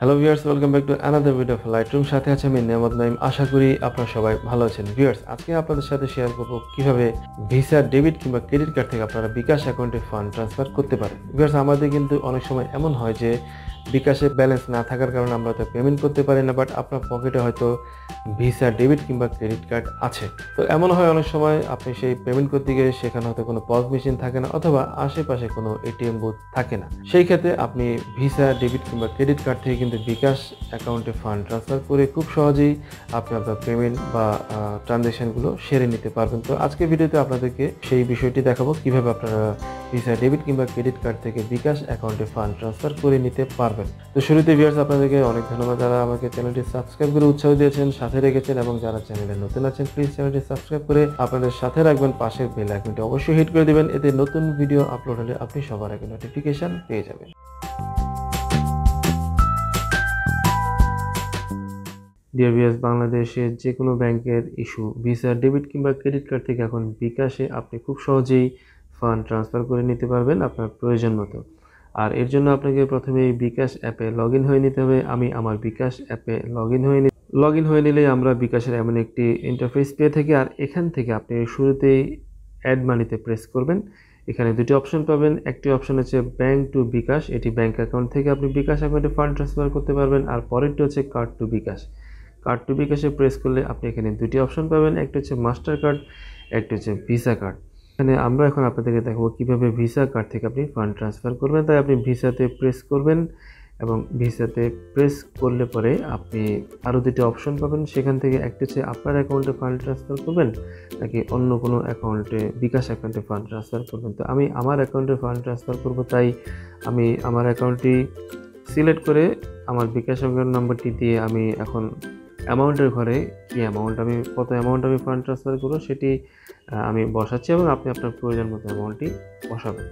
Hello viewers, welcome back to another video of Lightroom. সাথে আছে আমি নেয়ামত নাইম। আশা করি আপনারা সবাই ভালো আছেন। ভিউয়ার্স, আজকে আপনাদের সাথে শেয়ার করব কিভাবে ভিসা, ডেবিট কিংবা ক্রেডিট কার্ড থেকে আপনারা বিকাশ অ্যাকাউন্টে ফান্ড ট্রান্সফার করতে পারেন। ভিউয়ার্স, আমাদের কিন্তু অনেক সময় এমন হয় যে বিকাশে ব্যালেন্স না থাকার কারণে আমরা তো পেমেন্ট করতে পারি না, বাট আপনার পকেটে হয়তো ভিসা, ডেবিট কিংবা ক্রেডিট কার্ড আছে। তো এমন হয় অনেক সময় আপনি সেই পেমেন্ট করতে গিয়ে সেখানে হয়তো কোনো পজ মেশিন থাকে না, অথবা আশেপাশে কোনো এটিএম বুথ থাকে না। সেই ক্ষেত্রে আপনি ভিসা, ডেবিট কিংবা ক্রেডিট কার্ড থেকে কিন্তু বিকাশ অ্যাকাউন্টে ফান্ড ট্রান্সফার করে খুব সহজেই আপনি আপনার পেমেন্ট বা ট্রানজ্যাকশনগুলো সেরে নিতে পারবেন। তো আজকের ভিডিওতে আপনাদেরকে সেই বিষয়টি দেখাবো কিভাবে আপনারা ভিসা, ডেবিট কিংবা ক্রেডিট কার্ড থেকে বিকাশ অ্যাকাউন্টে ফান্ড ট্রান্সফার করে নিতে পারবেন। তো শুরুতে ভিউয়ার্স, আপনাদেরকে অনেক ধন্যবাদ যারা আমাকে চ্যানেলটি সাবস্ক্রাইব করে উৎসাহ দিয়েছেন, সাথে রেখেছেন, এবং যারা চ্যানেলে নতুন আছেন প্লিজ চ্যানেলটি সাবস্ক্রাইব করে আপনাদের সাথে রাখবেন। পাশের বেল আইকনটি অবশ্যই হিট করে দিবেন, এতে নতুন ভিডিও আপলোড হলে আপনি সবার আগে নোটিফিকেশন পেয়ে যাবেন। ডিয়ার ভিউয়ার্স, বাংলাদেশের যে কোনো ব্যাংকের ইস্যু ভিসা, ডেবিট কিংবা ক্রেডিট কার্ড থেকে এখন বিকাশে আপনি খুব সহজেই ফান্ড ট্রান্সফার করে নিতে পারবেন আপনার প্রয়োজন মতো। আর এর জন্য আপনাকে প্রথমে এই বিকাশ অ্যাপে লগ ইন হয়ে নিতে হবে। আমি আমার বিকাশ অ্যাপে লগ ইন হয়ে নিলেই আমরা বিকাশের এমন একটি ইন্টারফেস পেয়ে থাকি। আর এখান থেকে আপনি শুরুতেই অ্যাড মানিতে প্রেস করবেন। এখানে দুটি অপশন পাবেন। একটি অপশন হচ্ছে ব্যাংক টু বিকাশ, এটি ব্যাংক অ্যাকাউন্ট থেকে আপনি বিকাশ অ্যাকাউন্টে ফান্ড ট্রান্সফার করতে পারবেন। আর পরেরটি হচ্ছে card to bKash. Card to বিকাশে প্রেস করলে আপনি এখানে দুটি অপশন পাবেন, একটা হচ্ছে মাস্টার কার্ড, একটা হচ্ছে ভিসা কার্ড। এখানে আমরা এখন আপনাদেরকে দেখাবো কিভাবে ভিসা কার্ড থেকে আপনি ফান্ড ট্রান্সফার করবেন। তাই আপনি ভিসাতে প্রেস করবেন, এবং ভিসাতে প্রেস করলে পরে আপনি আরও দুটি অপশন পাবেন। সেখান থেকে একটা হচ্ছে আপনার অ্যাকাউন্টে ফান্ড ট্রান্সফার করবেন নাকি অন্য কোনো অ্যাকাউন্টে, বিকাশ অ্যাকাউন্টে ফান্ড ট্রান্সফার করবেন। তো আমি আমার অ্যাকাউন্টে ফান্ড ট্রান্সফার করব, তাই আমি আমার অ্যাকাউন্টটি সিলেক্ট করে আমার বিকাশ অ্যাকাউন্ট নাম্বারটি দিয়ে আমি এখন অ্যামাউন্টের ঘরে কত অ্যামাউন্ট আমি ফান্ড ট্রান্সফার করবো সেটি আমি বসাচ্ছি, এবং আপনি আপনার প্রয়োজন মতো অ্যামাউন্টটি বসাবেন।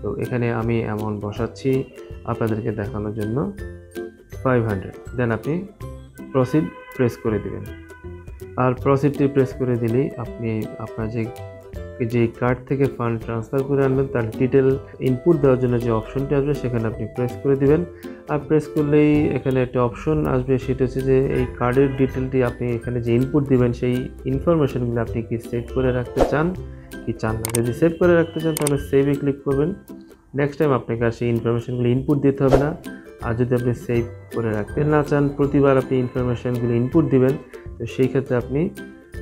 তো এখানে আমি অ্যামাউন্ট বসাচ্ছি আপনাদেরকে দেখানোর জন্য 500। দেন আপনি প্রসিড প্রেস করে দিবেন। আর প্রসিডটি প্রেস করে দিলেই আপনি আপনার যে কার্ড থেকে ফান্ড ট্রান্সফার করে আনবেন তার ডিটেল ইনপুট দেওয়ার জন্য যে অপশনটি আসবে সেখানে আপনি প্রেস করে দিবেন। আর প্রেস করলেই এখানে একটা অপশন আসবে, সেটা হচ্ছে যে এই কার্ডের ডিটেলটি আপনি এখানে যে ইনপুট দিবেন সেই ইনফরমেশনগুলো আপনি কি সেভ করে রাখতে চান কি চান না। যদি সেভ করে রাখতে চান তাহলে সেভে ক্লিক করবেন। নেক্সট টাইম আপনাকে আর সেই ইনফরমেশনগুলো ইনপুট দিতে হবে না। আর যদি আপনি সেভ করে রাখতে না চান, প্রতিবার আপনি ইনফরমেশনগুলো ইনপুট দিবেন, তো সেই ক্ষেত্রে আপনি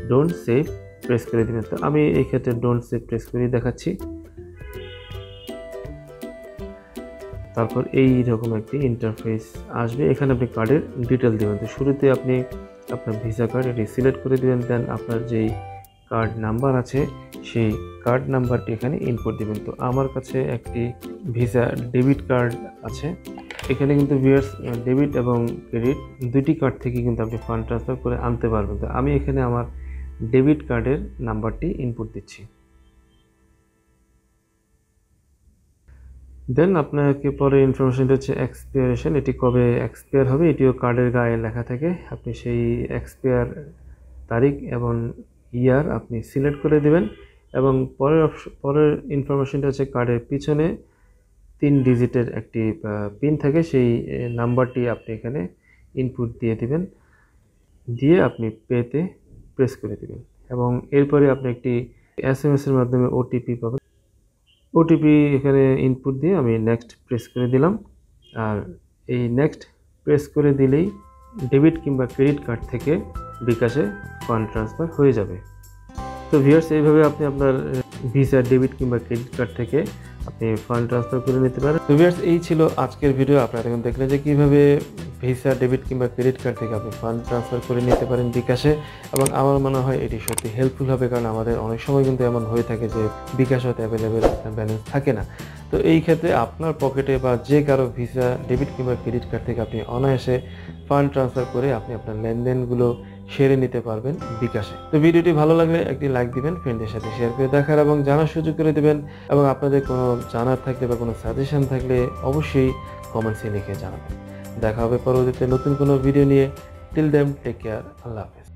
ডোন্ট সেভ প্রেস করে দিবেন। তো আমি এই ক্ষেত্রে ডোন্ট সেভ প্রেস করে দেখাচ্ছি। তারপর এই রকম একটি ইন্টারফেস আসবে, এখানে আপনি কার্ডের ডিটেল দেবেন। তো শুরুতে আপনি আপনার ভিসা কার্ড এটি সিলেক্ট করে দিবেন। দেন আপনার যেই কার্ড নাম্বার আছে সেই কার্ড নাম্বারটি এখানে ইনপুট দিবেন। তো আমার কাছে একটি ভিসা ডেবিট কার্ড আছে। এখানে কিন্তু ভিউয়ার্স ডেবিট এবং ক্রেডিট দুটি কার্ড থেকে কিন্তু আপনি ফান্ড ট্রান্সফার করে আনতে পারবেন। তো আমি এখানে আমার ডেবিট কার্ডের নাম্বারটি ইনপুট দিচ্ছি। দেন আপনাকে পরে ইনফরমেশনটা হচ্ছে এক্সপায়ারেশন, এটি কবে এক্সপায়ার হবে এটিও কার্ডের গায়ে লেখা থাকে। আপনি সেই এক্সপায়ার তারিখ এবং ইয়ার আপনি সিলেক্ট করে দেবেন। এবং পরের ইনফরমেশনটা হচ্ছে কার্ডের পিছনে 3 ডিজিটের একটি পিন থাকে, সেই নাম্বারটি আপনি এখানে ইনপুট দিয়ে দিবেন, দিয়ে আপনি পেতে প্রেস করে দিবেন। এবং এরপরে আপনি একটি SMS-এর মাধ্যমে ওটিপি পাবেন। ওটিপি এখানে ইনপুট দিয়ে আমি নেক্সট প্রেস করে দিলাম। আর এই নেক্সট প্রেস করে দিলেই ডেবিট কিংবা ক্রেডিট কার্ড থেকে বিকাশে ফান্ড ট্রান্সফার হয়ে যাবে। তো ভিউয়ার্স, এইভাবে আপনি আপনার ভিসা, ডেবিট কিংবা ক্রেডিট কার্ড থেকে আপনি ফান্ড ট্রান্সফার করে নিতে পারেন। তো ভিউয়ার্স, এই ছিল আজকের ভিডিও। আপনারা এখন দেখলেন যে কীভাবে ভিসা, ডেবিট কিংবা ক্রেডিট কার্ড থেকে আপনি ফান্ড ট্রান্সফার করে নিতে পারেন বিকাশে। এবং আমার মনে হয় এটি সত্যি হেল্পফুল হবে, কারণ আমাদের অনেক সময় কিন্তু এমন হয়ে থাকে যে বিকাশ হয়তো অ্যাভেলেবেল ব্যালেন্স থাকে না। তো এই ক্ষেত্রে আপনার পকেটে বা যে কারো ভিসা, ডেবিট কিংবা ক্রেডিট কার্ড থেকে আপনি অনায়াসে ফান্ড ট্রান্সফার করে আপনি আপনার লেনদেনগুলো সেরে নিতে পারবেন বিকাশে। তো ভিডিওটি ভালো লাগলে একটি লাইক দিবেন, ফ্রেন্ডদের সাথে শেয়ার করে দেখার এবং জানার সুযোগ করে দেবেন। এবং আপনাদের কোনো জানার থাকলে বা কোনো সাজেশন থাকলে অবশ্যই কমেন্টসে লিখে জানাবেন। দেখা হবে পরবর্তীতে নতুন কোনো ভিডিও নিয়ে। টিল দেন টেক কেয়ার, আল্লাহ হাফেজ।